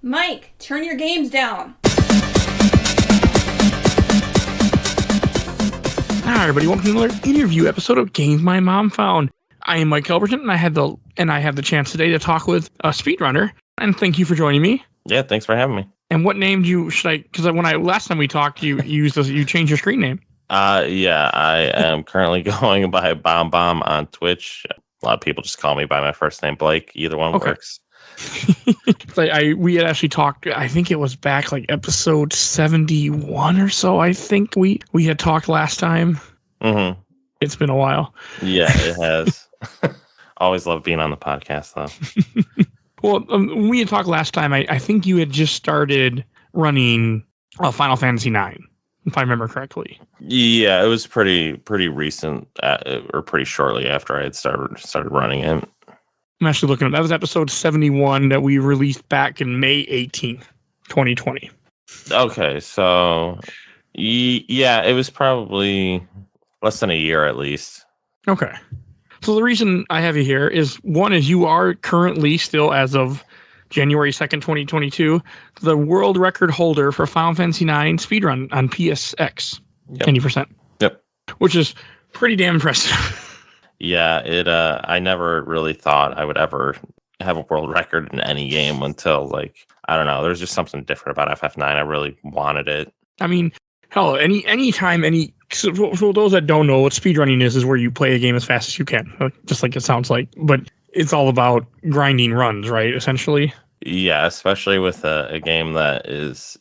Mike, turn your games down. Hi everybody, welcome to another interview episode of Games My Mom Found. I am Mike Albertin, and I have the chance today to talk with a Speedrunner. And thank you for joining me. Yeah, thanks for having me. And what name should I? Because last time we talked, you changed your screen name. Yeah, I am currently going by BomBom on Twitch. A lot of people just call me by my first name, Blake. Either one works. We had actually talked. I think it was back like episode 71 or so. I think we had talked last time. Mm-hmm. It's been a while. Yeah, it has. Always love being on the podcast, though. Well, when we had talked last time, I think you had just started running Final Fantasy IX, if I remember correctly. Yeah, it was pretty recent, or pretty shortly after I had started running it. I'm actually looking at that was episode 71 that we released back in May 18th, 2020. Okay, so yeah, it was probably less than a year at least. Okay. So the reason I have you here is, one, is you are currently still, as of January 2nd, 2022, the world record holder for Final Fantasy IX Speedrun on PSX. Yep. 90%. Yep. Which is pretty damn impressive. Yeah, I never really thought I would ever have a world record in any game until, I don't know, there's just something different about FF9. I really wanted it. I mean, hell, anytime, so for those that don't know, what speedrunning is where you play a game as fast as you can, just like it sounds like, but it's all about grinding runs, right, essentially? Yeah, especially with a game that is,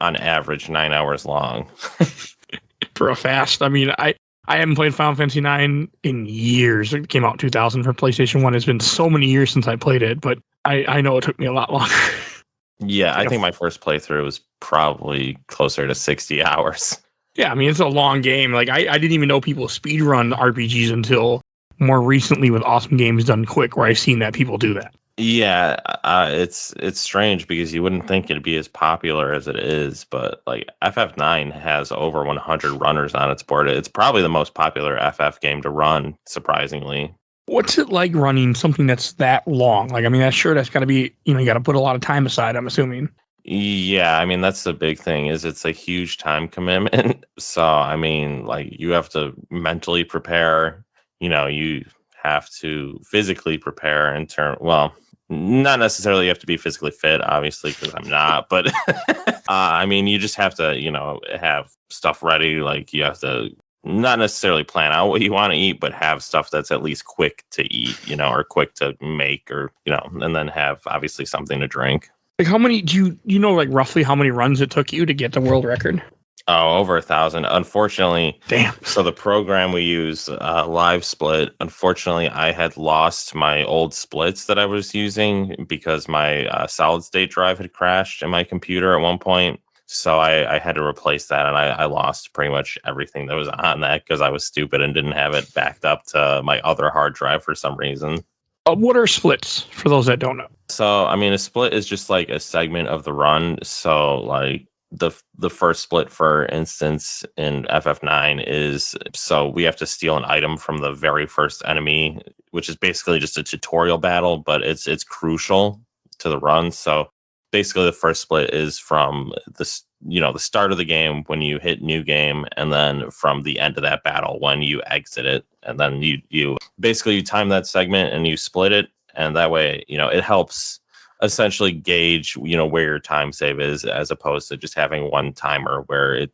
on average 9 hours long. For a fast, I mean, I haven't played Final Fantasy IX in years. It came out in 2000 for PlayStation 1. It's been so many years since I played it, but I know it took me a lot longer. Yeah, I think my first playthrough was probably closer to 60 hours. Yeah, I mean, it's a long game. I didn't even know people speedrun RPGs until more recently with Awesome Games Done Quick, where I've seen that people do that. Yeah, it's strange because you wouldn't think it'd be as popular as it is, but FF9 has over 100 runners on its board. It's probably the most popular FF game to run, surprisingly. What's it like running something that's that long? That's got to be, you got to put a lot of time aside, I'm assuming. Yeah, I mean, that's the big thing, is it's a huge time commitment. So, I mean, you have to mentally prepare, you have to physically prepare not necessarily you have to be physically fit, obviously, because I'm not, but I mean, you just have to, have stuff ready. You have to not necessarily plan out what you want to eat, but have stuff that's at least quick to eat, or quick to make, or, and then have obviously something to drink. How many do you know, roughly how many runs it took you to get the world record? Oh, over 1,000. Unfortunately. Damn. So the program we use, Live Split, unfortunately, I had lost my old splits that I was using because my solid state drive had crashed in my computer at one point. So I had to replace that, and I lost pretty much everything that was on that because I was stupid and didn't have it backed up to my other hard drive for some reason. What are splits, for those that don't know? So, I mean, a split is just a segment of the run. So, the first split, for instance, in FF9 is, so we have to steal an item from the very first enemy, which is basically just a tutorial battle, but it's crucial to the run. So basically the first split is from the start of the game when you hit new game, and then from the end of that battle when you exit it. And then you time that segment and you split it, and that way, it helps essentially gauge, where your time save is, as opposed to just having one timer where it,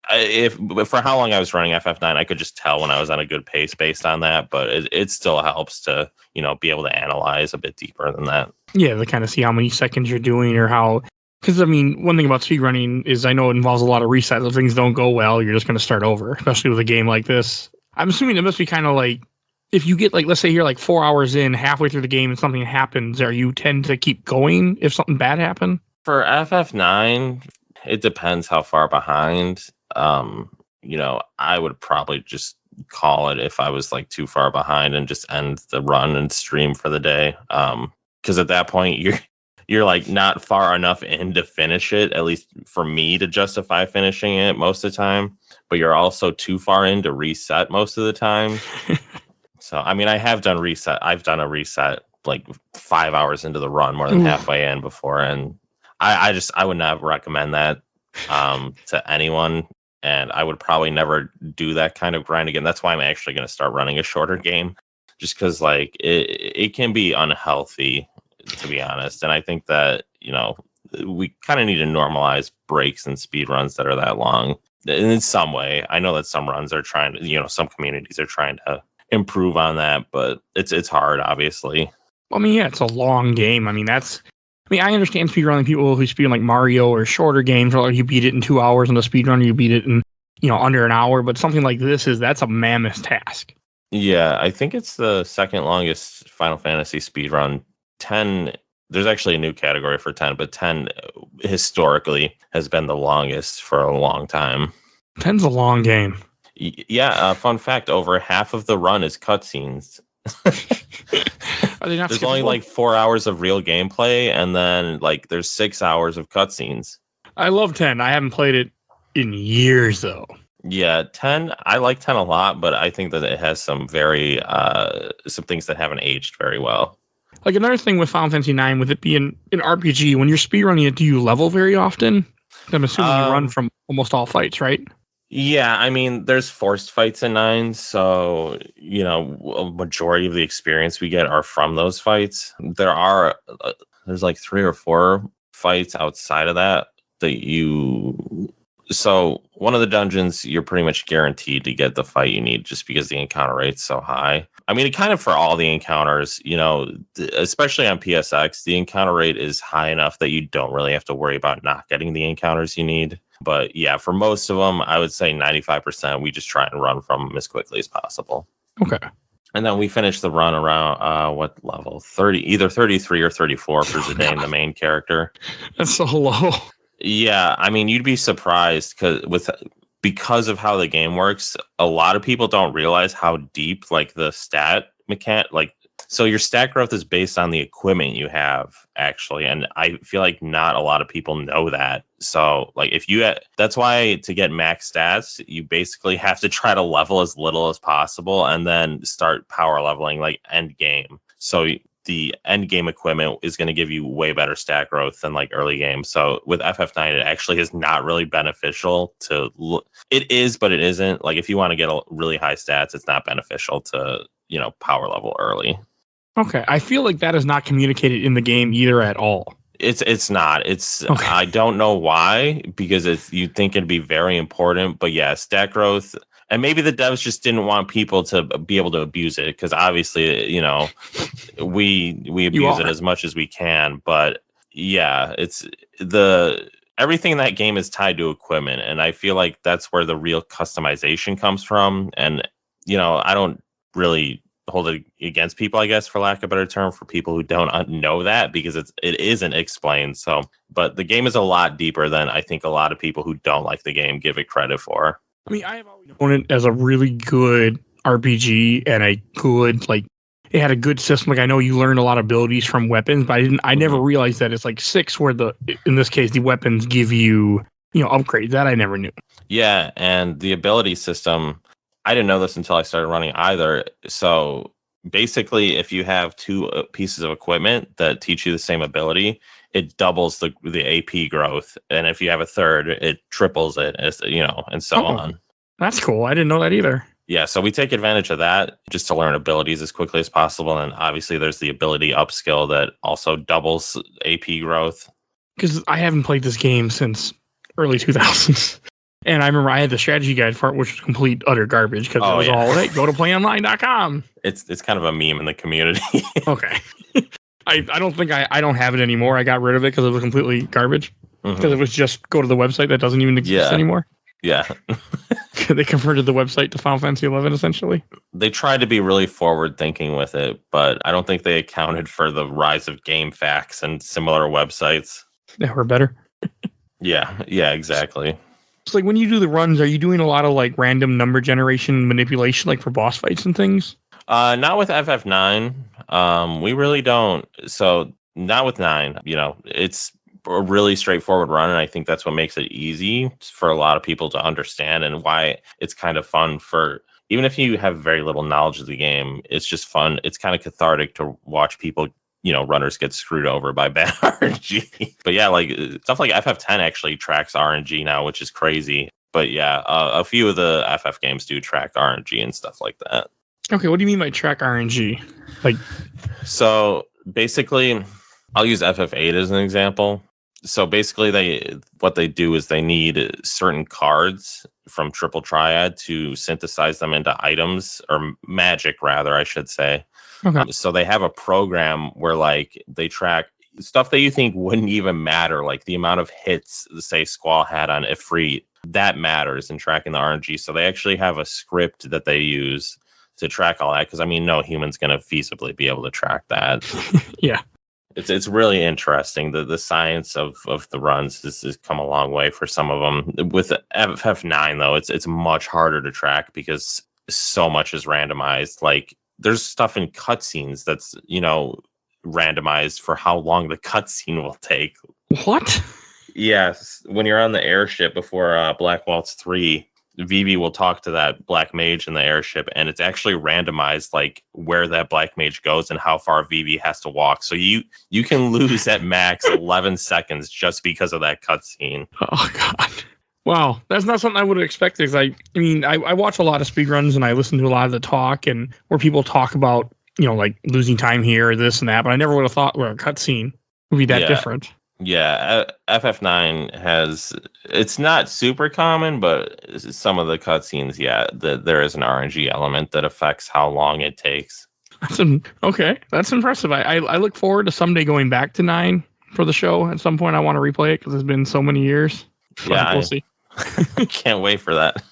if for how long I was running FF9, I could just tell when I was on a good pace based on that, but it still helps to, be able to analyze a bit deeper than that. Yeah, to kind of see how many seconds you're doing, or how, because I mean, one thing about speedrunning is I know it involves a lot of resets. If things don't go well, you're just going to start over, especially with a game like this. I'm assuming it must be kind of if you get let's say you're 4 hours in, halfway through the game and something happens, or you tend to keep going if something bad happened? For FF9, it depends how far behind. I would probably just call it if I was too far behind and just end the run and stream for the day. Because at that point you're not far enough in to finish it, at least for me to justify finishing it most of the time. But you're also too far in to reset most of the time. So, I mean, I've done a reset 5 hours into the run, more than halfway in before. And I would not recommend that to anyone. And I would probably never do that kind of grind again. That's why I'm actually going to start running a shorter game, just because like it can be unhealthy, to be honest. And I think that, we kind of need to normalize breaks and speed runs that are that long in some way. I know that some runs are trying to, some communities are trying to improve on that, but it's hard, obviously. I mean, yeah, it's a long game. I understand speedrunning people who speed like Mario or shorter games, or like you beat it in 2 hours, and the speedrunner you beat it in, under an hour. But something like that's a mammoth task. Yeah, I think it's the second longest Final Fantasy speedrun. 10, there's actually a new category for 10, but 10 historically has been the longest for a long time. 10's a long game. Yeah, fun fact, over half of the run is cutscenes. Are they not There's skippable? only like 4 hours of real gameplay, and then like there's 6 hours of cutscenes. I love 10. I haven't played it in years, though. Yeah, 10, I like 10 a lot, but I think that it has some very, some things that haven't aged very well. Like another thing with Final Fantasy 9, with it being an RPG, when you're speedrunning it, do you level very often? I'm assuming you run from almost all fights, right? Yeah, I mean, there's forced fights in 9, so, a majority of the experience we get are from those fights. There's like 3 or 4 fights outside of that so one of the dungeons, you're pretty much guaranteed to get the fight you need just because the encounter rate's so high. I mean, kind of for all the encounters, especially on PSX, the encounter rate is high enough that you don't really have to worry about not getting the encounters you need. But yeah, for most of them, I would say 95%, we just try and run from them as quickly as possible. Okay. And then we finish the run around, what level? 30, either 33 or 34 for Zidane, the main character. That's so low. Yeah, I mean, you'd be surprised because of how the game works. A lot of people don't realize how deep like the stat mechanic, so your stat growth is based on the equipment you have, actually, and I feel like not a lot of people know that. So like that's why to get max stats, you basically have to try to level as little as possible and then start power leveling like end game. So the end game equipment is going to give you way better stat growth than like early game. So with FF9, it actually is not really beneficial it is, but it isn't. Like if you want to get really high stats, it's not beneficial to, power level early. Okay. I feel like that is not communicated in the game either at all. It's not. Okay. I don't know why, because you'd think it'd be very important, but yeah, stat growth. And maybe the devs just didn't want people to be able to abuse it, because obviously, we abuse it as much as we can. But yeah, everything in that game is tied to equipment, and I feel like that's where the real customization comes from. And I don't really hold it against people, I guess, for lack of a better term, for people who don't know that, because it isn't explained. So, but the game is a lot deeper than I think a lot of people who don't like the game give it credit for. I mean, I have always known it as a really good RPG and a good, it had a good system. Like, I know you learned a lot of abilities from weapons, but I never realized that it's like 6 where in this case, the weapons give you, upgrades. That I never knew. Yeah. And the ability system, I didn't know this until I started running either. So basically, if you have 2 pieces of equipment that teach you the same ability, it doubles the AP growth, and if you have a third, it triples it, and so on. That's cool. I didn't know that either. Yeah, so we take advantage of that just to learn abilities as quickly as possible, and obviously there's the ability upskill that also doubles AP growth. Because I haven't played this game since early 2000s, and I remember I had the strategy guide for it, which was complete utter garbage, because it was all, hey, go to playonline.com. It's kind of a meme in the community. Okay. I don't have it anymore. I got rid of it because it was completely garbage. Because it was just go to the website that doesn't even exist anymore. Yeah. They converted the website to Final Fantasy 11, essentially. They tried to be really forward thinking with it, but I don't think they accounted for the rise of GameFAQs and similar websites. Yeah, we're better. Yeah, exactly. It's like when you do the runs, are you doing a lot of like random number generation manipulation, like for boss fights and things? Not with FF9. We really don't. So not with 9. It's a really straightforward run, and I think that's what makes it easy for a lot of people to understand, and why it's kind of fun for, even if you have very little knowledge of the game, it's just fun. It's kind of cathartic to watch people, runners get screwed over by bad RNG. But yeah, like stuff like FF10 actually tracks RNG now, which is crazy. But yeah, a few of the FF games do track RNG and stuff like that. Okay, what do you mean by track RNG? Like, so basically, I'll use FF8 as an example. So basically, what they do is they need certain cards from Triple Triad to synthesize them into items, or magic, rather, I should say. okay. So they have a program where like they track stuff that you think wouldn't even matter, like the amount of hits, say, Squall had on Ifrit. That matters in tracking the RNG. So they actually have a script that they use to track all that, because I mean, no human's going to feasibly be able to track that. Yeah. It's really interesting. The science of the runs has come a long way for some of them. With FF9 though, it's much harder to track because so much is randomized. Like there's stuff in cutscenes that's randomized for how long the cutscene will take. What? Yes, when you're on the airship before Black Waltz 3, Vivi will talk to that black mage in the airship, and it's actually randomized, like where that black mage goes and how far Vivi has to walk. So you can lose at max 11 seconds just because of that cutscene. Oh God! Wow, that's not something I would have expected. I watch a lot of speedruns and I listen to a lot of the talk and where people talk about like losing time here, this and that, but I never would have thought where a cutscene would be that different. Yeah, FF9 it's not super common, but some of the cutscenes, there is an RNG element that affects how long it takes. Okay, that's impressive. I look forward to someday going back to 9 for the show. At some point, I want to replay it because it's been so many years. Yeah, we'll see. Can't wait for that.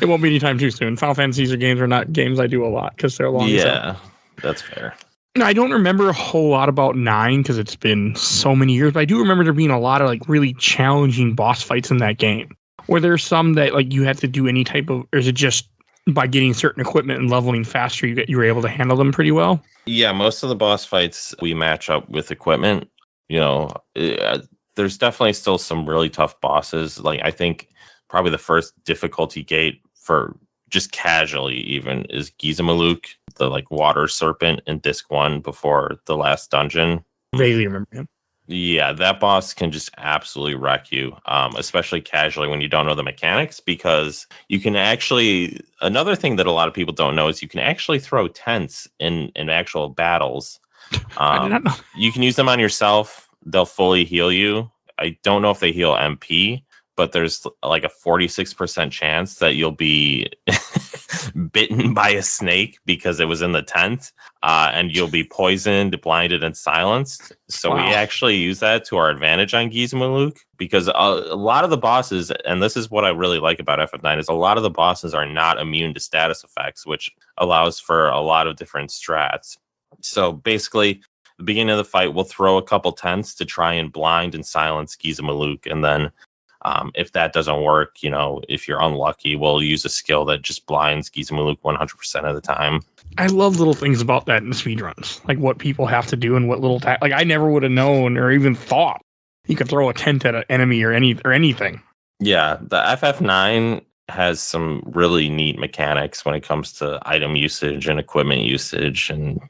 It won't be anytime too soon. Final Fantasies are not games I do a lot because they're long. Yeah, that's fair. I don't remember a whole lot about 9 because it's been so many years, but I do remember there being a lot of like really challenging boss fights in that game. Were there some that like you had to do any type of, or is it just by getting certain equipment and leveling faster, you were able to handle them pretty well? Yeah, most of the boss fights we match up with equipment. There's definitely still some really tough bosses. Like I think probably the first difficulty gate for just casually even is Gizmaluk, the like water serpent in disc 1 before the last dungeon. Vaguely remember him. Yeah, that boss can just absolutely wreck you, especially casually when you don't know the mechanics, because you can actually, another thing that a lot of people don't know is you can actually throw tents in actual battles. I did not know. You can use them on yourself. They'll fully heal you. I don't know if they heal MP, but there's like a 46% chance that you'll be bitten by a snake because it was in the tent, and you'll be poisoned, blinded, and silenced. So we actually use that to our advantage on Gizmaluk, because a lot of the bosses, and this is what I really like about FF9, is a lot of the bosses are not immune to status effects, which allows for a lot of different strats. So basically, the beginning of the fight, we'll throw a couple tents to try and blind and silence Gizmaluk, and then if that doesn't work, if you're unlucky, we'll use a skill that just blinds Gizmaluk 100% of the time. I love little things about that in speedruns, like what people have to do and what little like I never would have known or even thought you could throw a tent at an enemy or anything. Yeah, the FF9 has some really neat mechanics when it comes to item usage and equipment usage, and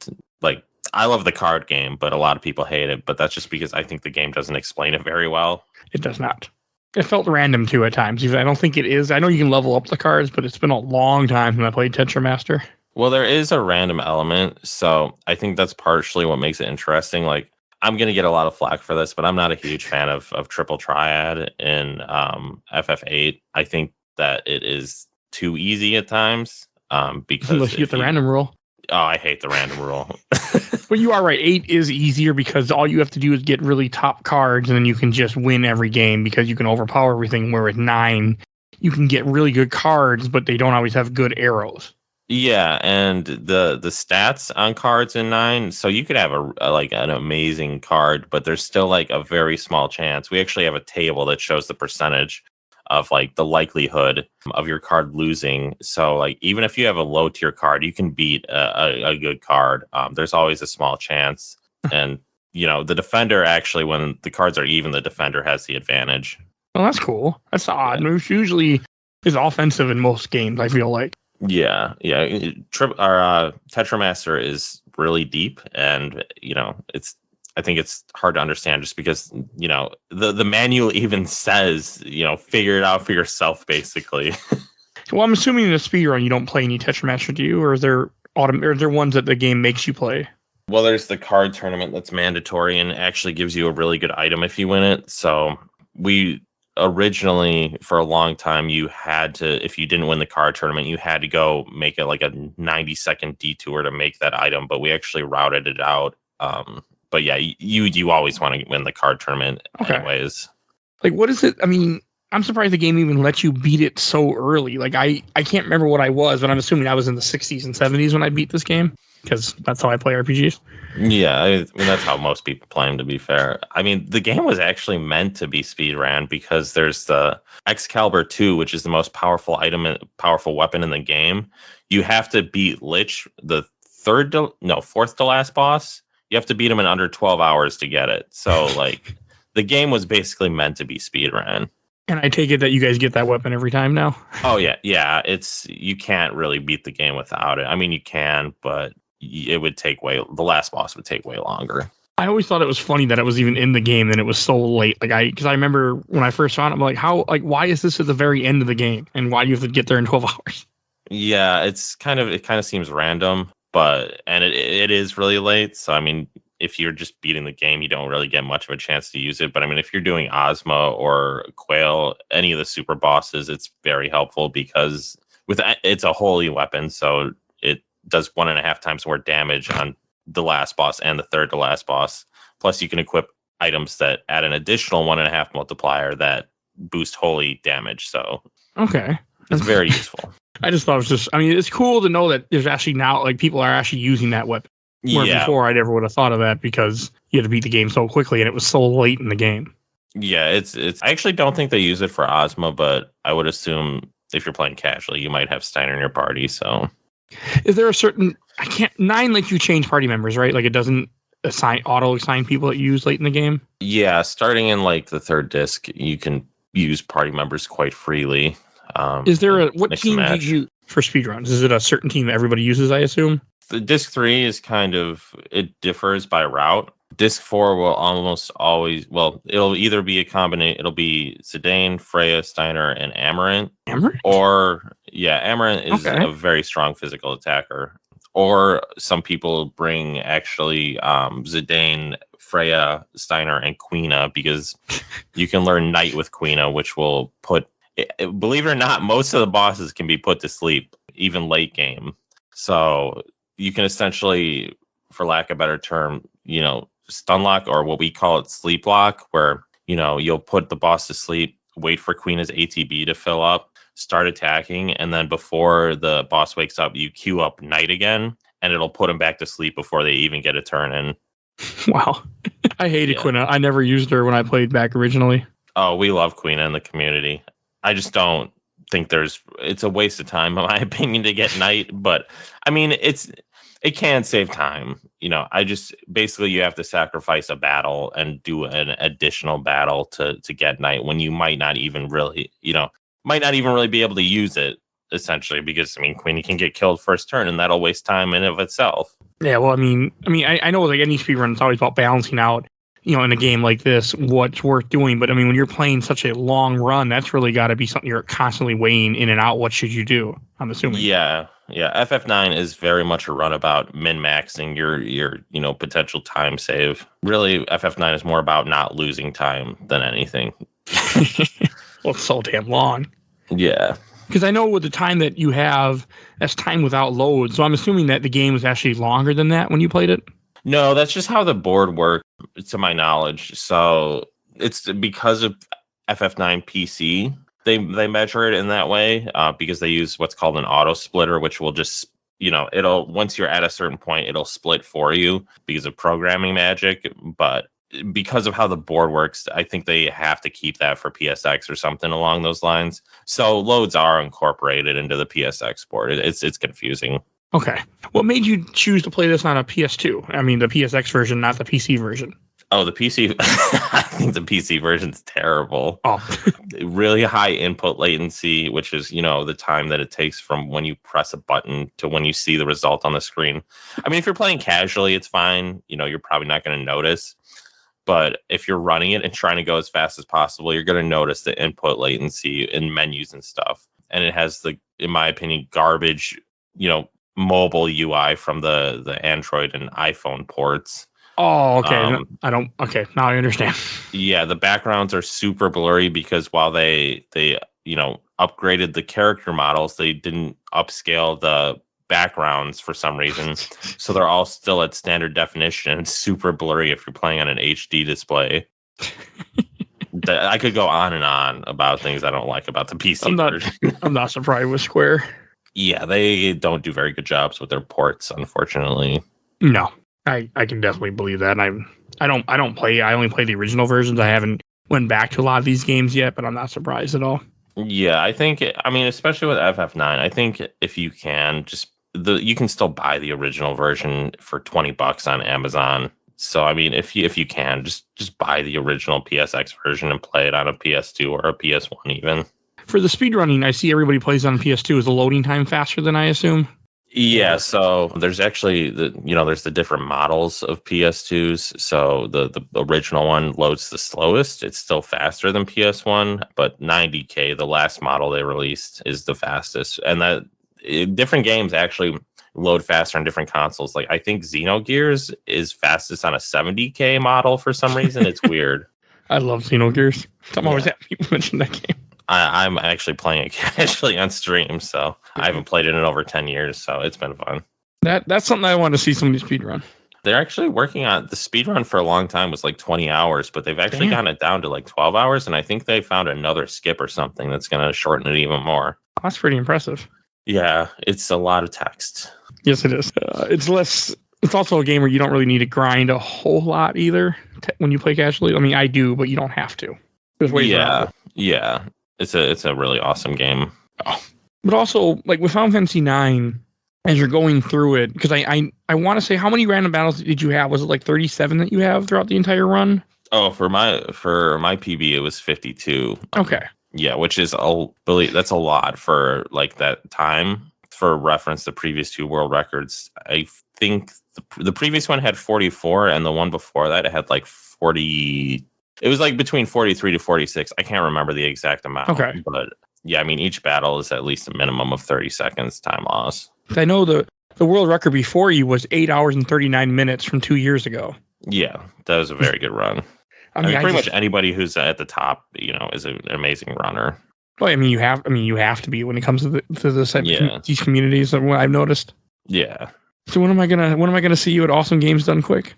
like I love the card game, but a lot of people hate it. But that's just because I think the game doesn't explain it very well. It does not. It felt random too at times. I don't think it is. I know you can level up the cards, but it's been a long time since I played Tetramaster. Well, there is a random element, so I think that's partially what makes it interesting. Like, I'm going to get a lot of flack for this, but I'm not a huge fan of Triple Triad in FF8. I think that it is too easy at times. Because you get the random rule. Oh, I hate the random rule. But you are right. 8 is easier because all you have to do is get really top cards, and then you can just win every game because you can overpower everything. Where with 9, you can get really good cards, but they don't always have good arrows. Yeah, and the stats on cards in 9, so you could have an amazing card, but there's still like a very small chance. We actually have a table that shows the percentage of like the likelihood of your card losing. So like even if you have a low tier card, you can beat a good card. There's always a small chance. And the defender actually, when the cards are even, the defender has the advantage. Well, that's cool. That's odd. Yeah. Moves usually is offensive in most games, I feel like. Yeah. Tetramaster is really deep, and it's I think it's hard to understand just because, the manual even says, figure it out for yourself, basically. Well, I'm assuming in a speedrun you don't play any Tetramaster, do you? Or is there ones that the game makes you play? Well, there's the card tournament that's mandatory and actually gives you a really good item if you win it. So we originally, for a long time, you had to, if you didn't win the card tournament, you had to go make it like a 90-second detour to make that item. But we actually routed it out. But yeah, you always want to win the card tournament anyways. Like, what is it? I mean, I'm surprised the game even lets you beat it so early. Like, I can't remember what I was, but I'm assuming I was in the 60s and 70s when I beat this game, because that's how I play RPGs. Yeah, I mean, that's how most people play them, to be fair. I mean, the game was actually meant to be speedran because there's the Excalibur 2, which is the most powerful powerful weapon in the game. You have to beat Lich, the fourth to last boss. You have to beat him in under 12 hours to get it. So, like, the game was basically meant to be speedran. And I take it that you guys get that weapon every time now? Oh, yeah. Yeah, you can't really beat the game without it. I mean, you can, but it would the last boss would take way longer. I always thought it was funny that it was even in the game and it was so late. Because I remember when I first saw it, I'm like, why is this at the very end of the game? And why do you have to get there in 12 hours? Yeah, it kind of seems random, and it is really late. So, I mean, if you're just beating the game, you don't really get much of a chance to use it. But I mean, if you're doing Ozma or Quail, any of the super bosses, it's very helpful because it's a holy weapon. So it does 1.5 times more damage on the last boss and the third to last boss. Plus, you can equip items that add an additional 1.5 multiplier that boost holy damage. So okay, it's very useful. I just thought it was it's cool to know that there's actually now, like, people are actually using that weapon. Where before I never would have thought of that because you had to beat the game so quickly and it was so late in the game. Yeah, it's. I actually don't think they use it for Ozma, but I would assume if you're playing casually, you might have Steiner in your party. So, is there a certain 9 lets you change party members, right? Like, it doesn't auto assign people that you use late in the game? Yeah, starting in like the third disc, you can use party members quite freely. Is there what team do you use for speedruns? Is it a certain team that everybody uses, I assume? The disc 3 is it differs by route. Disc 4 will almost always, it'll either be a combination, it'll be Zidane, Freya, Steiner, and Amarant. Amarant? Amarant is a very strong physical attacker. Or some people bring actually Zidane, Freya, Steiner, and Quina because you can learn Knight with Quina, which will believe it or not, most of the bosses can be put to sleep, even late game. So you can essentially, for lack of a better term, stun lock, or what we call it, sleep lock, where, you'll put the boss to sleep, wait for Queen's ATB to fill up, start attacking, and then before the boss wakes up, you queue up Knight again, and it'll put him back to sleep before they even get a turn in. Wow. I hated Quina. I never used her when I played back originally. Oh, we love Quina in the community. I just don't think it's a waste of time, in my opinion, to get Knight, but I mean, it can save time. Basically you have to sacrifice a battle and do an additional battle to get Knight when you might not even really be able to use it, essentially, because I mean, Queen can get killed first turn and that'll waste time in of itself. Yeah, well, I mean, I know like any speedrun, it's always about balancing out, in a game like this, what's worth doing. But I mean, when you're playing such a long run, that's really got to be something you're constantly weighing in and out. What should you do? I'm assuming. Yeah. FF9 is very much a run about min-maxing your potential time save. Really, FF9 is more about not losing time than anything. Well, it's so damn long. Yeah. Because I know with the time that you have, that's time without load. So I'm assuming that the game was actually longer than that when you played it? No, that's just how the board works, to my knowledge. So it's because of FF9 PC, they measure it in that way because they use what's called an auto splitter, which will just, it'll, once you're at a certain point, it'll split for you because of programming magic. But because of how the board works, I think they have to keep that for PSX or something along those lines. So loads are incorporated into the PSX board. It's confusing. Okay. What made you choose to play this on a PS2? I mean, the PSX version, not the PC version. Oh, the PC. I think the PC version's terrible. Oh. Really high input latency, which is, the time that it takes from when you press a button to when you see the result on the screen. I mean, if you're playing casually, it's fine. You're probably not going to notice. But if you're running it and trying to go as fast as possible, you're going to notice the input latency in menus and stuff. And it has the, in my opinion, garbage, mobile UI from the Android and iPhone ports. Oh, okay. Okay, now I understand. Yeah, the backgrounds are super blurry because while they upgraded the character models, they didn't upscale the backgrounds for some reason. So they're all still at standard definition. It's super blurry if you're playing on an HD display. I could go on and on about things I don't like about the PC version. I'm not surprised with Square. Yeah, they don't do very good jobs with their ports, unfortunately. No, I can definitely believe that. And I only play the original versions. I haven't went back to a lot of these games yet, but I'm not surprised at all. Yeah, especially with FF9, I think if you can you can still buy the original version for $20 on Amazon. So if you can just buy the original PSX version and play it on a PS2 or a PS1 even. For the speedrunning, I see everybody plays on PS2. Is the loading time faster than I assume? Yeah, so there's actually there's the different models of PS2s. So the original one loads the slowest. It's still faster than PS1, but 90K, the last model they released, is the fastest. And that different games actually load faster on different consoles. Like I think Xenogears is fastest on a 70K model for some reason. It's weird. I love Xenogears. I'm always happy people mention that game. I'm actually playing it casually on stream, so I haven't played it in over 10 years, so it's been fun. That's something I want to see somebody speedrun. They're actually working on the speedrun for a long time was like 20 hours, but they've actually gotten it down to like 12 hours, and I think they found another skip or something that's going to shorten it even more. That's pretty impressive. Yeah, it's a lot of text. Yes, it is. It's also a game where you don't really need to grind a whole lot either when you play casually. I mean, I do, but you don't have to. There's ways around it. Yeah. It's a really awesome game. Oh. But also, like with Final Fantasy 9, as you're going through it, because I want to say, how many random battles did you have? Was it like 37 that you have throughout the entire run? Oh, for my PB, it was 52. Okay. Yeah, which is that's a lot for like that time. For reference, the previous two world records, I think the previous one had 44, and the one before that it had like 40. It was like between 43 to 46. I can't remember the exact amount. Okay. But yeah, each battle is at least a minimum of 30 seconds time loss. I know the world record before you was 8 hours and 39 minutes from 2 years ago. Yeah, that was a very good run. Pretty much anybody who's at the top, is an amazing runner. Well, you have to be when it comes to these communities. What I've noticed. Yeah. So when am I gonna see you at Awesome Games Done Quick?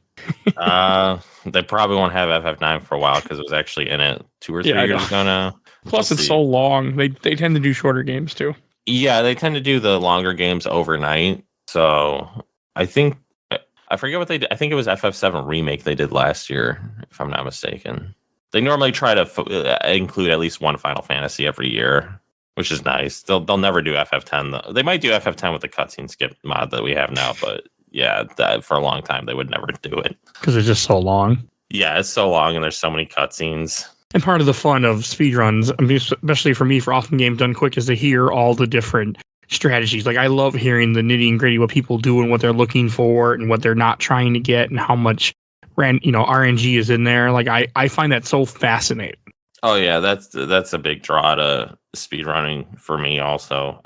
They probably won't have FF9 for a while because it was actually in it 2 or 3 years ago now. Plus, it's so long. They tend to do shorter games too. Yeah, they tend to do the longer games overnight. So I forget what they did. I think it was FF7 Remake they did last year, if I'm not mistaken. They normally try to include at least one Final Fantasy every year, which is nice. They'll never do FF10 though. They might do FF10 with the cutscene skip mod that we have now, but yeah, that for a long time they would never do it because it's just so long. Yeah, it's so long and there's so many cutscenes. And part of the fun of speedruns, especially for me, for Awesome Games Done Quick, is to hear all the different strategies. Like I love hearing the nitty and gritty, what people do and what they're looking for and what they're not trying to get and how much RNG is in there. Like I find that so fascinating. Oh yeah, that's a big draw to speedrunning for me also,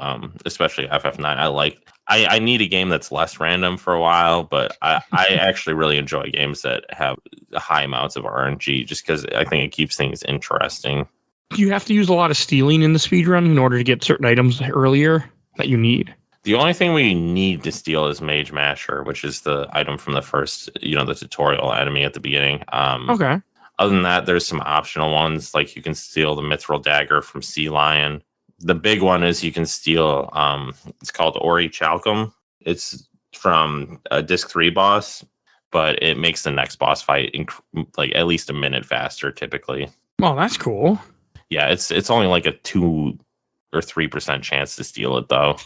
especially FF9. I need a game that's less random for a while, but I actually really enjoy games that have high amounts of RNG just because I think it keeps things interesting. Do you have to use a lot of stealing in the speedrun in order to get certain items earlier that you need? The only thing we need to steal is Mage Masher, which is the item from the first, the tutorial enemy at the beginning. Okay. Other than that, there's some optional ones, like you can steal the Mithril Dagger from Sea Lion. The big one is you can steal, it's called Ori Chalcum. It's from a Disc 3 boss, but it makes the next boss fight like at least a minute faster typically. Well, that's cool. Yeah, it's only like a 2 or 3% chance to steal it, though.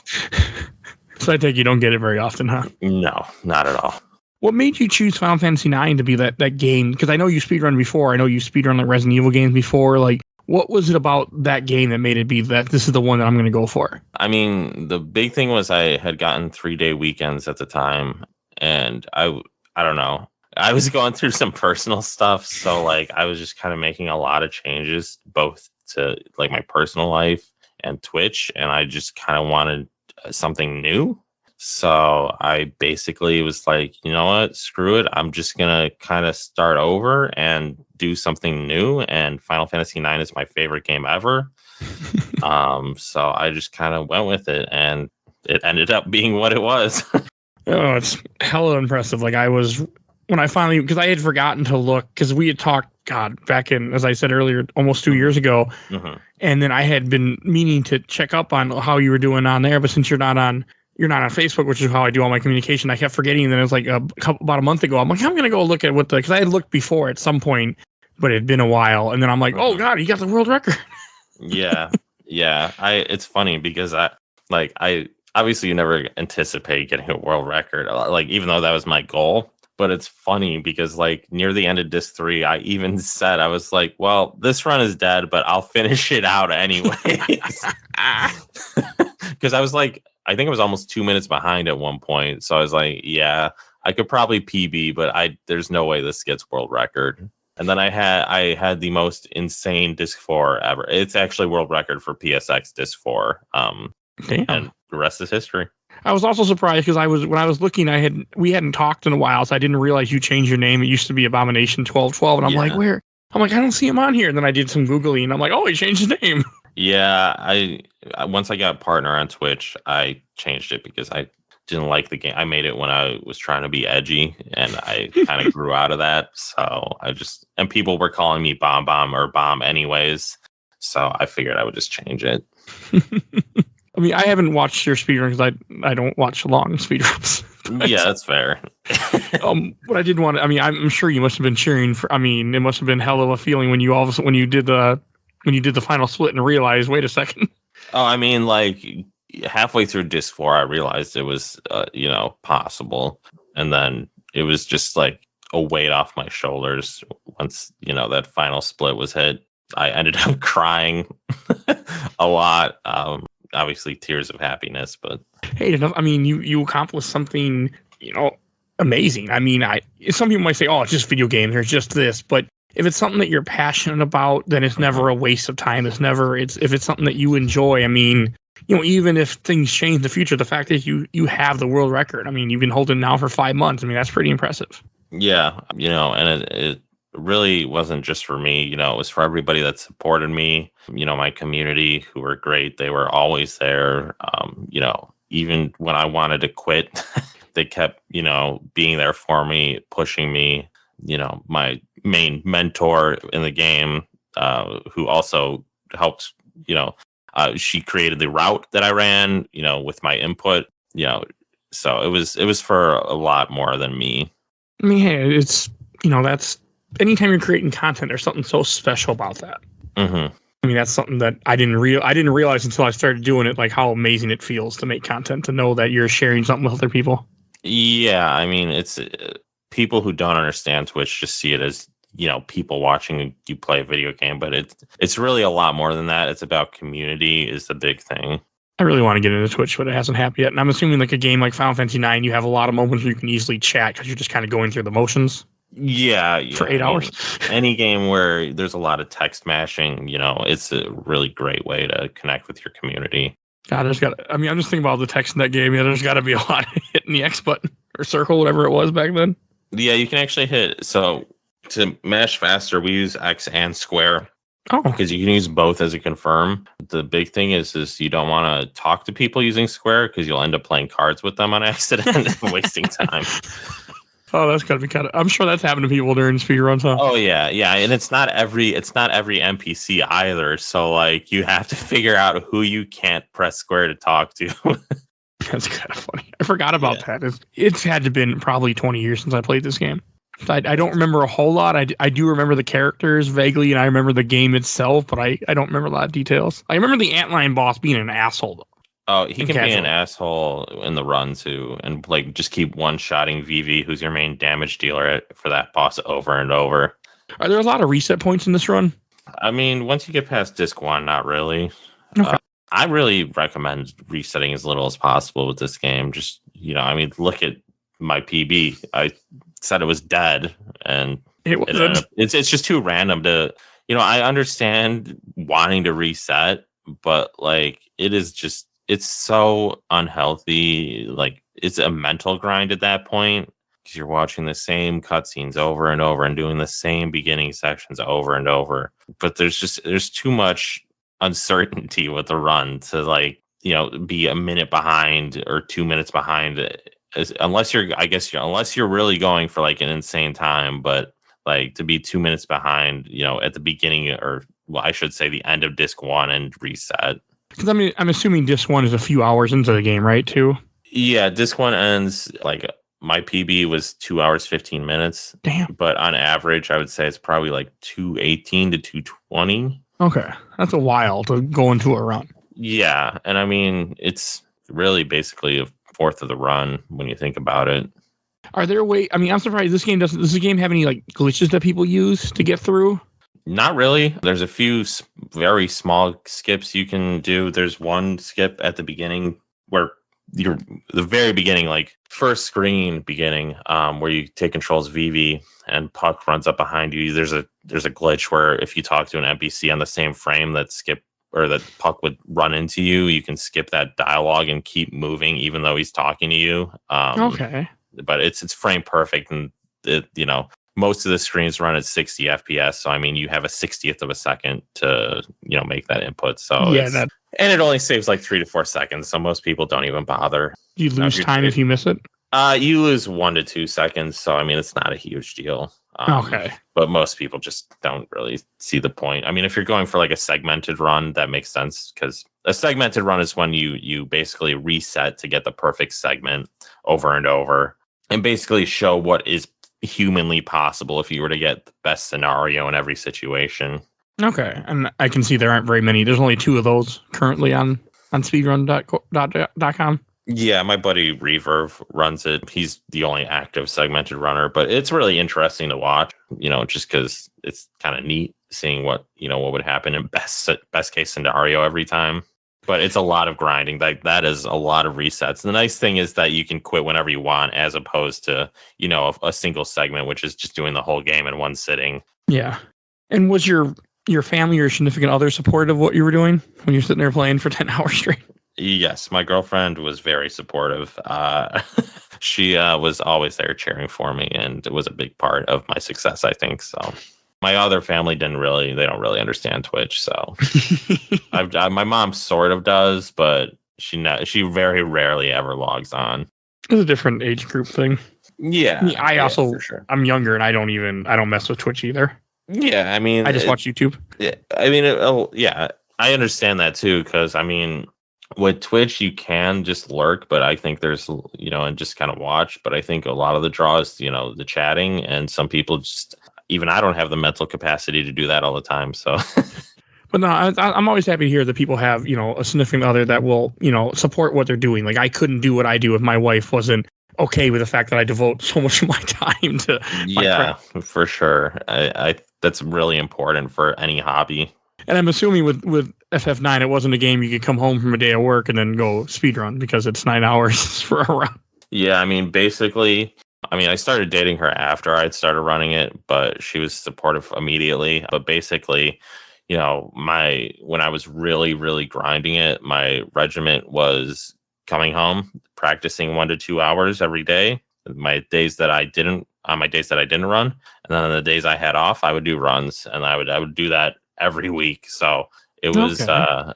So I take you don't get it very often, huh? No, not at all. What made you choose Final Fantasy 9 to be that game? Because I know you speedrun before. I know you speedrun like Resident Evil games before. Like, what was it about that game that made it be that this is the one that I'm going to go for? I mean, the big thing was I had gotten 3-day weekends at the time, and I don't know. I was going through some personal stuff, so like I was just kind of making a lot of changes, both to like my personal life and Twitch, and I just kind of wanted something new. So I basically was like, you know what, screw it. I'm just gonna kind of start over and do something new. And Final Fantasy IX is my favorite game ever. So I just kind of went with it, and it ended up being what it was. Oh, it's hella impressive. Like I was when I finally, because I had forgotten to look, because we had talked, God, back in, as I said earlier, almost 2 years ago. Mm-hmm. And then I had been meaning to check up on how you were doing on there, but since you're not on Facebook, which is how I do all my communication, I kept forgetting. And then it was like about a month ago. I'm like, I'm gonna go look at what because I had looked before at some point, but it had been a while. And then I'm like, oh God, you got the world record. Yeah. It's funny because I obviously you never anticipate getting a world record, like even though that was my goal. But it's funny because like near the end of disc 3, I even said, I was like, well, this run is dead, but I'll finish it out anyway. Because I was like, I think I was almost 2 minutes behind at one point. So I was like, yeah, I could probably PB, but there's no way this gets world record. And then I had the most insane disc 4 ever. It's actually world record for PSX disc 4. Damn. And the rest is history. I was also surprised because when I was looking, we hadn't talked in a while, so I didn't realize you changed your name. It used to be Abomination 1212, and I'm like, where? I'm like, I don't see him on here. And then I did some Googling, and I'm like, oh, he changed his name. Yeah, I once I got Partner on Twitch, I changed it because I didn't like the game. I made it when I was trying to be edgy, and I kind of grew out of that. So and people were calling me BomBom or Bomb anyways. So I figured I would just change it. I mean, I haven't watched your speedrun because I don't watch long speedruns. Yeah, that's fair. But I did want to, I mean, I'm sure you must have been cheering for, I mean, it must have been hell of a feeling when you did the final split and realized, wait a second. Oh, I mean, like halfway through disc 4, I realized it was, possible. And then it was just like a weight off my shoulders once, that final split was hit. I ended up crying a lot. Obviously tears of happiness, but hey, I mean, you accomplished something, amazing. I mean, some people might say, oh, it's just video games or it's just this, but if it's something that you're passionate about, then it's never a waste of time. If it's something that you enjoy, I mean, even if things change in the future, the fact that you have the world record, I mean, you've been holding it now for 5 months. I mean, that's pretty impressive. Yeah. And it really wasn't just for me, it was for everybody that supported me, my community who were great. They were always there. Even when I wanted to quit, they kept, being there for me, pushing me, my main mentor in the game, who also helped, she created the route that I ran, with my input, so it was for a lot more than me. I mean, hey, it's, that's, anytime you're creating content, there's something so special about that. Mm-hmm. I mean, that's something that I didn't realize until I started doing it, like how amazing it feels to make content, to know that you're sharing something with other people. Yeah, I mean, it's people who don't understand Twitch just see it as, people watching you play a video game, but it's really a lot more than that. It's about community is the big thing. I really want to get into Twitch, but it hasn't happened yet. And I'm assuming like a game like Final Fantasy IX, you have a lot of moments where you can easily chat because you're just kind of going through the motions. Yeah, for 8 hours. Any game where there's a lot of text mashing, it's a really great way to connect with your community. God, I'm just thinking about all the text in that game. Yeah, there's got to be a lot of hitting the X button or circle, whatever it was back then. Yeah, you can actually hit. So to mash faster, we use X and square. Oh, because you can use both as a confirm. The big thing is you don't want to talk to people using square because you'll end up playing cards with them on accident and wasting time. Oh, that's gotta be kind of. I'm sure that's happened to people during speedruns, huh? Oh yeah, and it's not every NPC either. So like you have to figure out who you can't press square to talk to. That's kind of funny. I forgot about that. It's had to been probably 20 years since I played this game. I don't remember a whole lot. I do remember the characters vaguely, and I remember the game itself, but I don't remember a lot of details. I remember the Antlion boss being an asshole, though. Oh, he can be an asshole in the run, too, and like just keep one-shotting Vivi, who's your main damage dealer, for that boss over and over. Are there a lot of reset points in this run? I mean, once you get past Disc 1, not really. Okay. I really recommend resetting as little as possible with this game. Just, look at my PB. I said it was dead, and It wasn't. it's just too random to, I understand wanting to reset, but like it's so unhealthy. Like it's a mental grind at that point because you're watching the same cutscenes over and over and doing the same beginning sections over and over. But there's too much uncertainty with the run to like, be a minute behind or 2 minutes behind, unless you're really going for like an insane time. But like to be 2 minutes behind, at the beginning, or well, I should say the end of disc 1 and reset. Because I mean, I'm assuming disc 1 is a few hours into the game, right? Too. Yeah, disc 1 ends like my PB was 2 hours 15 minutes. Damn. But on average, I would say it's probably like 2:18 to 2:20. Okay, that's a while to go into a run. Yeah, and I mean it's really basically a fourth of the run when you think about it. Are there I mean, I'm surprised does this game have any like glitches that people use to get through? Not really. There's a few very small skips you can do. There's one skip at the beginning where you're the very beginning, like first screen beginning, where you take controls VV and Puck runs up behind you. There's a glitch where if you talk to an NPC on the same frame that Puck would run into you, you can skip that dialogue and keep moving even though he's talking to you. Okay. But it's frame perfect, and most of the screens run at 60 FPS. So I mean, you have a 60th of a second to make that input. So yeah, and it only saves like 3 to 4 seconds. So most people don't even bother. You lose time if you miss it. You lose 1 to 2 seconds. So I mean, it's not a huge deal. Okay. But most people just don't really see the point. I mean, if you're going for like a segmented run, that makes sense, because a segmented run is when you basically reset to get the perfect segment over and over and basically show what is humanly possible if you were to get the best scenario in every situation. Okay, and I can see there aren't very many. There's only 2 of those currently on speedrun.com. Yeah, my buddy Reverb runs it. He's the only active segmented runner, but it's really interesting to watch, just because it's kind of neat seeing what would happen in best case scenario every time. But it's a lot of grinding. That is a lot of resets. The nice thing is that you can quit whenever you want, as opposed to, a single segment, which is just doing the whole game in one sitting. Yeah. And was your family or significant other supportive of what you were doing when you're sitting there playing for 10 hours straight? Yes, my girlfriend was very supportive. She was always there cheering for me, and it was a big part of my success, I think. So my other family they don't really understand Twitch. So my mom sort of does, but she very rarely ever logs on. It's a different age group thing. Yeah. For sure. I'm younger and I don't mess with Twitch either. Yeah. I mean, I just watch YouTube. Yeah. I mean, I understand that too. 'Cause I mean, with Twitch, you can just lurk, but I think there's, and just kind of watch. But I think a lot of the draw is, the chatting, and some people even I don't have the mental capacity to do that all the time. So, but no, I'm always happy to hear that people have, a significant other that will, support what they're doing. Like I couldn't do what I do if my wife wasn't okay with the fact that I devote so much of my time to my craft. For sure. I that's really important for any hobby. And I'm assuming with FF9, it wasn't a game you could come home from a day of work and then go speedrun because it's 9 hours for a run. Yeah, I mean, basically, I started dating her after I'd started running it, but she was supportive immediately. But basically, when I was really, really grinding it, my regiment was coming home, practicing 1 to 2 hours every day. My days that I didn't run, and then on the days I had off, I would do runs, and I would do that every week. So it was there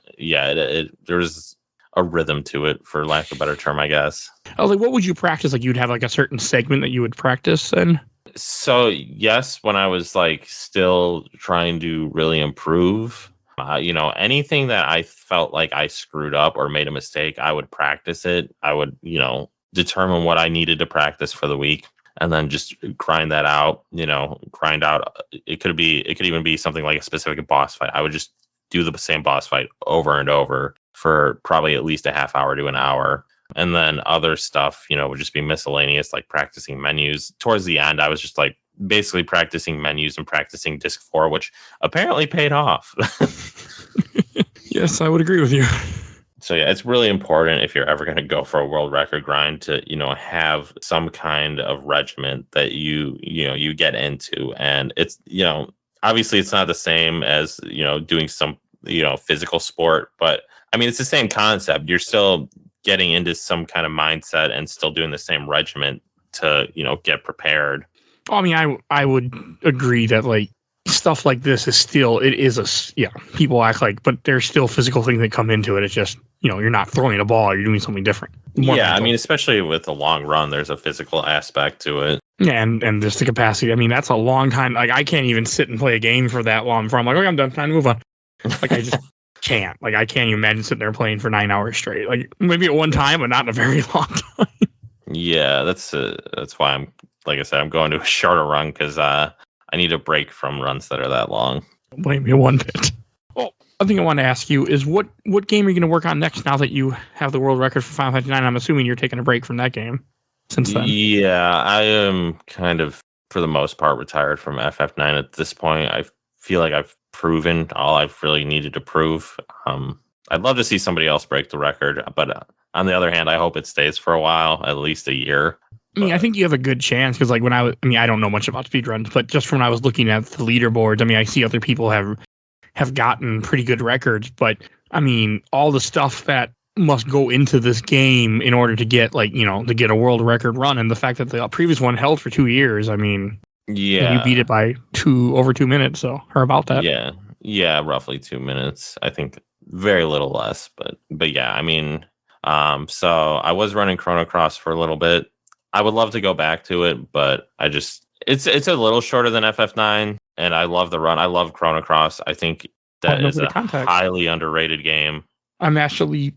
was a rhythm to it, for lack of a better term, I guess. I was like, what would you practice? Like you'd have like a certain segment that you would practice then? So yes, when I was like still trying to really improve, anything that I felt like I screwed up or made a mistake, I would practice it. I would, determine what I needed to practice for the week, and then just grind that out, grind out. It could even be something like a specific boss fight. I would just do the same boss fight over and over for probably at least a half hour to an hour. And then other stuff, would just be miscellaneous, like practicing menus. Towards the end, I was just like basically practicing menus and practicing disc 4, which apparently paid off. Yes, I would agree with you. So yeah, it's really important if you're ever going to go for a world record grind to, have some kind of regiment that you get into. And it's, obviously it's not the same as, doing some, physical sport, but I mean, it's the same concept. You're still getting into some kind of mindset and still doing the same regiment to, get prepared. I mean, I would agree that like stuff like this is still, people act like, but there's still physical things that come into it. It's just, you're not throwing a ball, you're doing something different. Yeah, mental. I mean, especially with a long run, there's a physical aspect to it. Yeah, and just the capacity. I mean, that's a long time. Like, I can't even sit and play a game for that long before I'm like, okay, I'm done, time to move on. Like, I just can't. Like, I can't even imagine sitting there playing for 9 hours straight. Like, maybe at one time, but not in a very long time. Yeah, that's why I'm, like I said, I'm going to a shorter run because I need a break from runs that are that long. Don't blame me one bit. Well, I think I want to ask you is what game are you going to work on next now that you have the world record for Final Fantasy 9? I'm assuming you're taking a break from that game since then. Yeah, I am kind of, for the most part, retired from FF9 at this point. I feel like I've proven all I've really needed to prove. I'd love to see somebody else break the record, but on the other hand, I hope it stays for a while, at least a year. I mean, I think you have a good chance because, like, I don't know much about speedruns, but just from when I was looking at the leaderboards, I mean, I see other people have gotten pretty good records, but I mean, all the stuff that must go into this game in order to get, like, to get a world record run, and the fact that the previous one held for 2 years, I mean, yeah, you beat it by over 2 minutes, or about that. Yeah, roughly 2 minutes. I think very little less, but yeah, I mean, so I was running Chrono Cross for a little bit. I would love to go back to it, but it's a little shorter than FF9, and I love the run. I love Chrono Cross. I think that is a highly underrated game. I'm actually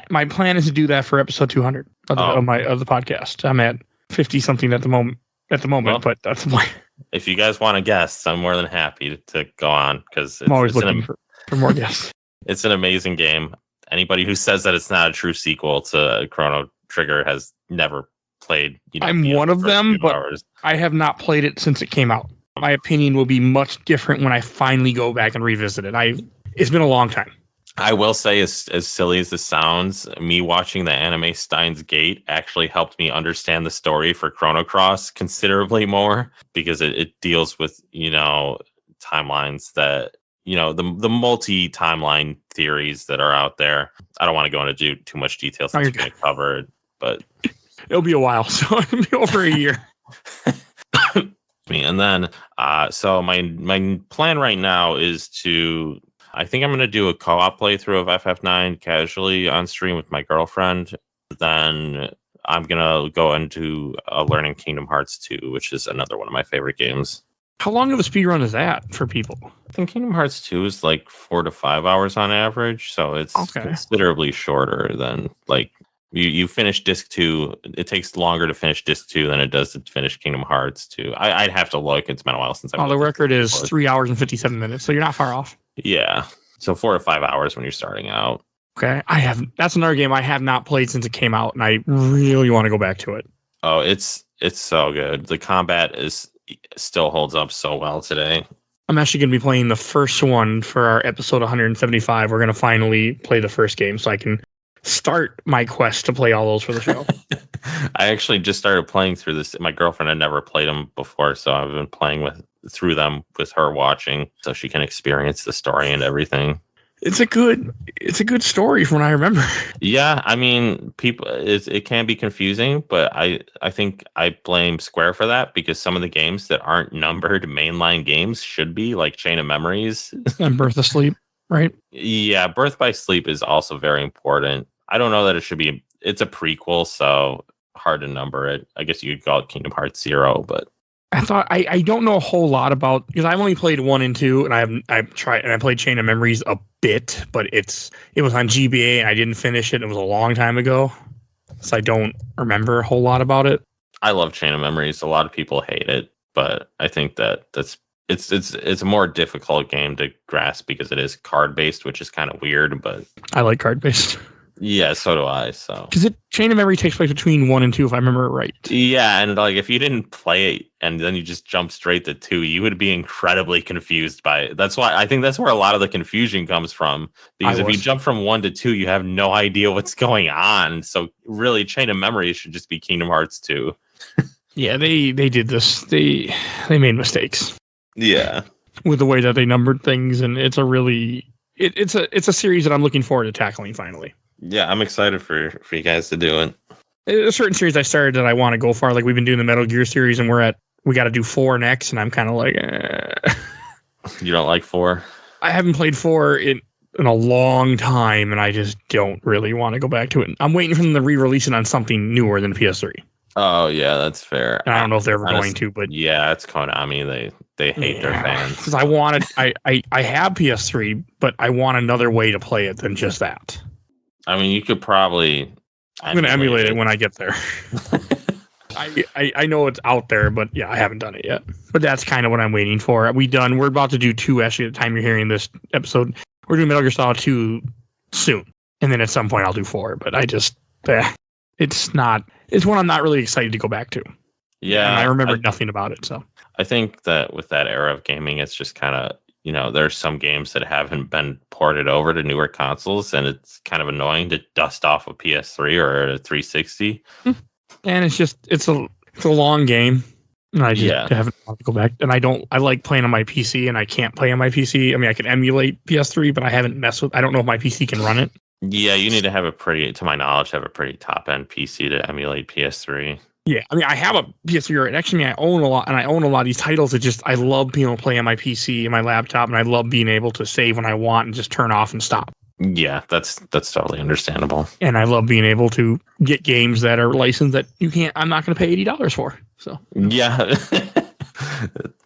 my plan is to do that for episode 200 of the podcast. I'm at 50 something at the moment, well, but that's my. If you guys want a guest, I'm more than happy to go on because I'm always looking for more guests. It's an amazing game. Anybody who says that it's not a true sequel to Chrono Trigger has never played. I'm one of them, but I have not played it since it came out. My opinion will be much different when I finally go back and revisit it. It's been a long time. I will say, as silly as this sounds, me watching the anime Steins Gate actually helped me understand the story for Chrono Cross considerably more because it deals with, timelines that, the multi-timeline theories that are out there. I don't want to go into too much detail since we're going to cover it, but it'll be a while, so it'll be over a year. And then, so my plan right now is I think I'm going to do a co-op playthrough of FF9 casually on stream with my girlfriend. Then I'm going to go into learning Kingdom Hearts 2, which is another one of my favorite games. How long of a speedrun is that for people? I think Kingdom Hearts 2 is like 4 to 5 hours on average. So it's considerably shorter than like you finish disc 2. It takes longer to finish disc 2 than it does to finish Kingdom Hearts 2. I'd have to look. It's been a while since I've the record is 3 hours and 57 minutes. So you're not far off. Yeah. So 4 to 5 hours when you're starting out. Okay. That's another game I have not played since it came out, and I really want to go back to it. Oh, it's so good. The combat still holds up so well today. I'm actually going to be playing the first one for our episode 175. We're going to finally play the first game so I can start my quest to play all those for the show. I actually just started playing through this. My girlfriend had never played them before, so I've been playing through them with her watching so she can experience the story and everything. It's a good story from what I remember. Yeah, I mean, it can be confusing, but I think I blame Square for that because some of the games that aren't numbered mainline games should be, like Chain of Memories. And Birth of Sleep, right? Yeah, Birth by Sleep is also very important. I don't know that it should be. It's a prequel, so hard to number it. I guess you could call it Kingdom Hearts 0, but I don't know a whole lot about because I've only played 1 and 2, and I've tried and I played Chain of Memories a bit, but it was on GBA and I didn't finish it. It was a long time ago, so I don't remember a whole lot about it. I love Chain of Memories. A lot of people hate it, but I think it's a more difficult game to grasp because it is card based, which is kind of weird. But I like card based. Yeah, so do I. So Because Chain of Memory takes place between 1 and 2, if I remember it right. yeah, and like if you didn't play it and then you just jump straight to 2, you would be incredibly confused by it. That's why I think that's where a lot of the confusion comes from. Because if you jump from 1 to 2, you have no idea what's going on. So really, Chain of Memory should just be Kingdom Hearts 2. Yeah, they did this. They made mistakes. Yeah. With the way that they numbered things, and it's a really it's a series that I'm looking forward to tackling finally. Yeah, I'm excited for you guys to do it. A certain series I started that I want to go for, like we've been doing the Metal Gear series, and we got to do 4 next, and I'm kind of like, You don't like 4? I haven't played 4 in a long time, and I just don't really want to go back to it. I'm waiting for them to re-release it on something newer than PS3. Oh yeah, that's fair. And I don't know if they're ever going to, but yeah, it's Konami. They hate their fans. Because I wanted, I have PS3, but I want another way to play it than just that. I mean, you could probably. I'm going to emulate it when I get there. I know it's out there, but yeah, I haven't done it yet. But that's kind of what I'm waiting for. We're about to do 2, actually, at the time you're hearing this episode. We're doing Metal Gear Solid 2 soon. And then at some point I'll do 4. But it's one I'm not really excited to go back to. Yeah. And I remember nothing about it, so. I think that with that era of gaming, it's just kind of, there's some games that haven't been ported over to newer consoles, and it's kind of annoying to dust off a PS3 or a 360. And it's a long game, and I just haven't wanted to go back. And I like playing on my PC, and I can't play on my PC. I mean, I can emulate PS3, but I haven't messed with. I don't know if my PC can run it. Yeah, you need to have to my knowledge, have a pretty top end PC to emulate PS3. Yeah, I mean, I have a PS3, and actually, I own a lot of these titles. I love being able to play on my PC and my laptop, and I love being able to save when I want and just turn off and stop. Yeah, that's totally understandable. And I love being able to get games that are licensed that I'm not going to pay $80 for. So yeah,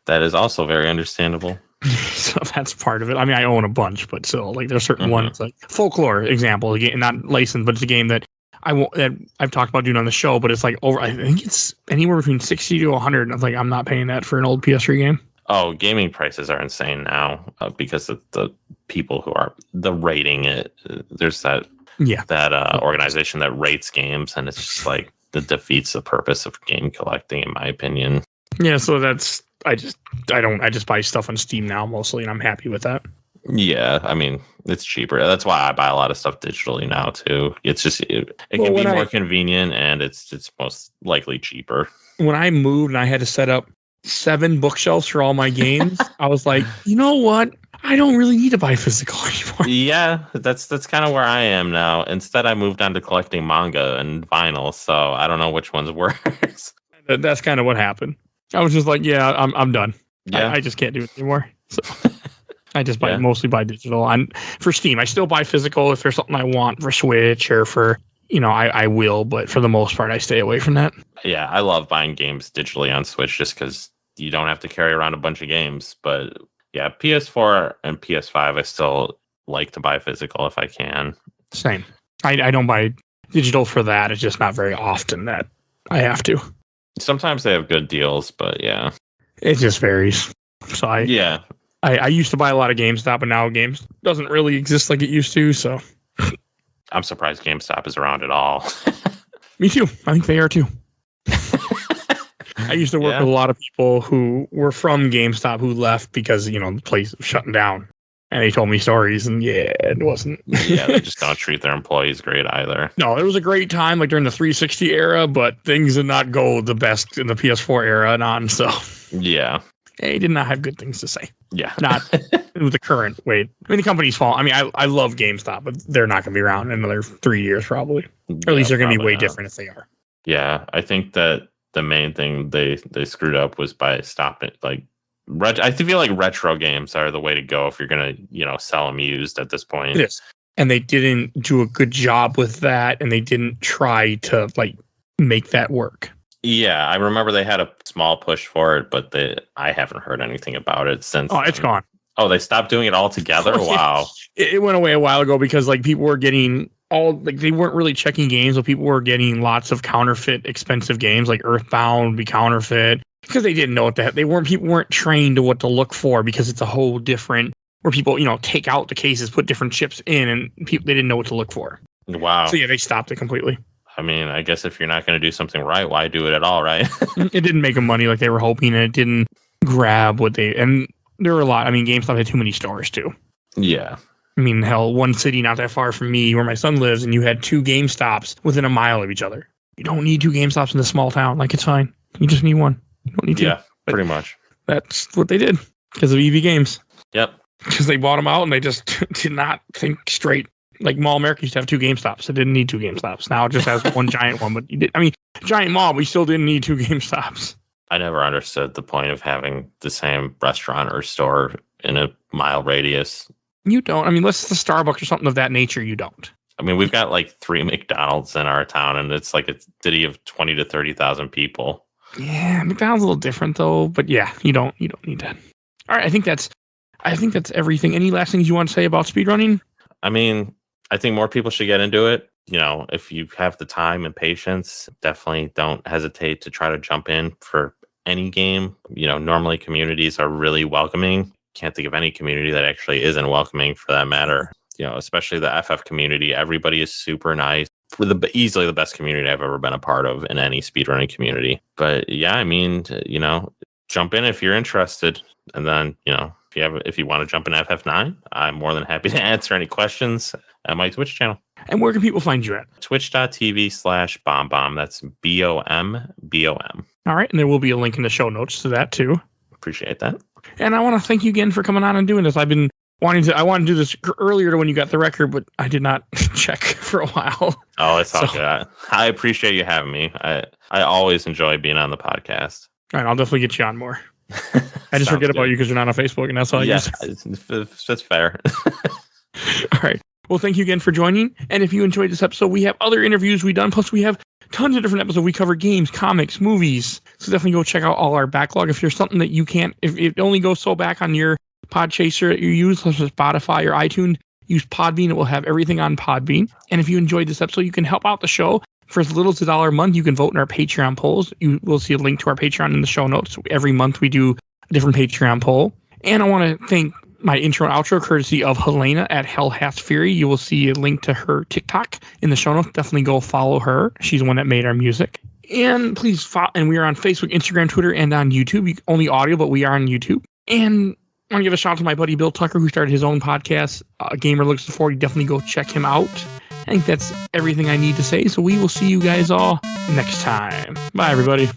that is also very understandable. So that's part of it. I mean, I own a bunch, but still, like there's certain ones, like Folklore example, again, not licensed, but it's a game that I've talked about doing on the show, but it's like I think it's anywhere between 60 to 100. And I was like, I'm not paying that for an old PS3 game. Oh, gaming prices are insane now because of the people who are rating it. There's that organization that rates games, and it's just like that defeats the purpose of game collecting, in my opinion. Yeah, so I just buy stuff on Steam now mostly, and I'm happy with that. Yeah, I mean, it's cheaper. That's why I buy a lot of stuff digitally now too. It's just it can be more convenient, and it's most likely cheaper. When I moved and I had to set up 7 bookshelves for all my games, I was like, you know what? I don't really need to buy physical anymore. Yeah, that's kind of where I am now. Instead, I moved on to collecting manga and vinyl, so I don't know which one's worse. That's kind of what happened. I was just like, yeah, I'm done. Yeah. I just can't do it anymore. So I just mostly buy digital. For Steam, I still buy physical if there's something I want for Switch or for, I will, but for the most part, I stay away from that. Yeah, I love buying games digitally on Switch just because you don't have to carry around a bunch of games. But yeah, PS4 and PS5, I still like to buy physical if I can. Same. I don't buy digital for that. It's just not very often that I have to. Sometimes they have good deals, but yeah. It just varies. So I used to buy a lot of GameStop, but now Games doesn't really exist like it used to, so. I'm surprised GameStop is around at all. Me too. I think they are too. I used to work with a lot of people who were from GameStop who left because, the place was shutting down. And they told me stories, and it wasn't. Yeah, they just don't treat their employees great either. No, it was a great time, like during the 360 era, but things did not go the best in the PS4 era and on, so. Yeah. They did not have good things to say. Yeah. Not with the current weight. I mean, the company's fault. I mean, I love GameStop, but they're not going to be around in another 3 years, probably. Or at least they're going to be way different if they are. Yeah, I think that the main thing they screwed up was by stopping, I feel like retro games are the way to go if you're going to, sell them used at this point. It is. And they didn't do a good job with that, and they didn't try to, make that work. Yeah, I remember they had a small push for it, but I haven't heard anything about it since. Oh, it's gone. Oh, they stopped doing it altogether? Wow. It went away a while ago because, people were getting they weren't really checking games, but people were getting lots of counterfeit expensive games, like Earthbound would be counterfeit. Because they didn't know what people weren't trained to what to look for because it's a whole different where people, take out the cases, put different chips in, and they didn't know what to look for. Wow. So yeah, they stopped it completely. I mean, I guess if you're not going to do something right, why do it at all, right? It didn't make them money like they were hoping, and it didn't grab what they... And there were a lot... I mean, GameStop had too many stores, too. Yeah. I mean, hell, one city not that far from me where my son lives, and you had 2 GameStops within a mile of each other. You don't need 2 GameStops in a small town. Like, it's fine. You just need one. You don't need 2. Yeah, pretty much. That's what they did because of EV Games. Yep. Because they bought them out, and they just did not think straight. Like Mall America used to have 2 GameStops. It didn't need 2 GameStops. Now it just has one giant one. But giant mall, but you still didn't need 2 GameStops. I never understood the point of having the same restaurant or store in a mile radius. You don't. Unless it's a Starbucks or something of that nature, you don't. We've got like 3 McDonald's in our town, and it's like a city of 20 to 30,000 people. Yeah, McDonald's a little different though. But yeah, you don't need that. All right, I think that's everything. Any last things you want to say about speedrunning? I think more people should get into it. If you have the time and patience, definitely don't hesitate to try to jump in for any game. Normally communities are really welcoming. Can't think of any community that actually isn't welcoming for that matter. Especially the FF community. Everybody is super nice. Easily the best community I've ever been a part of in any speedrunning community. But yeah, jump in if you're interested. And then, if you want to jump in FF9, I'm more than happy to answer any questions at my Twitch channel. And where can people find you at? Twitch.tv/BomBom. That's BOMBOM. All right. And there will be a link in the show notes to that too. Appreciate that. And I want to thank you again for coming on and doing this. I wanted to do this earlier to when you got the record, but I did not check for a while. Oh, it's all good. I appreciate you having me. I always enjoy being on the podcast. All right. I'll definitely get you on more. I just forget about you because you're not on Facebook, and that's all I use. That's fair. All right. Well, thank you again for joining. And if you enjoyed this episode, we have other interviews we've done. Plus, we have tons of different episodes. We cover games, comics, movies. So definitely go check out all our backlog. If there's something that you can't, if it only goes so back on your Podchaser that you use, such as Spotify or iTunes, use Podbean. It will have everything on Podbean. And if you enjoyed this episode, you can help out the show. For as little as $1 a month, you can vote in our Patreon polls. You will see a link to our Patreon in the show notes. Every month we do a different Patreon poll. And I want to thank my intro and outro courtesy of Helena at Hell Has Fury. You will see a link to her TikTok in the show notes. Definitely go follow her. She's the one that made our music. And please follow. And we are on Facebook, Instagram, Twitter, and on YouTube. Only audio, but we are on YouTube. And I want to give a shout out to my buddy Bill Tucker, who started his own podcast, Gamer Looks to 40. Definitely go check him out. I think that's everything I need to say. So we will see you guys all next time. Bye, everybody.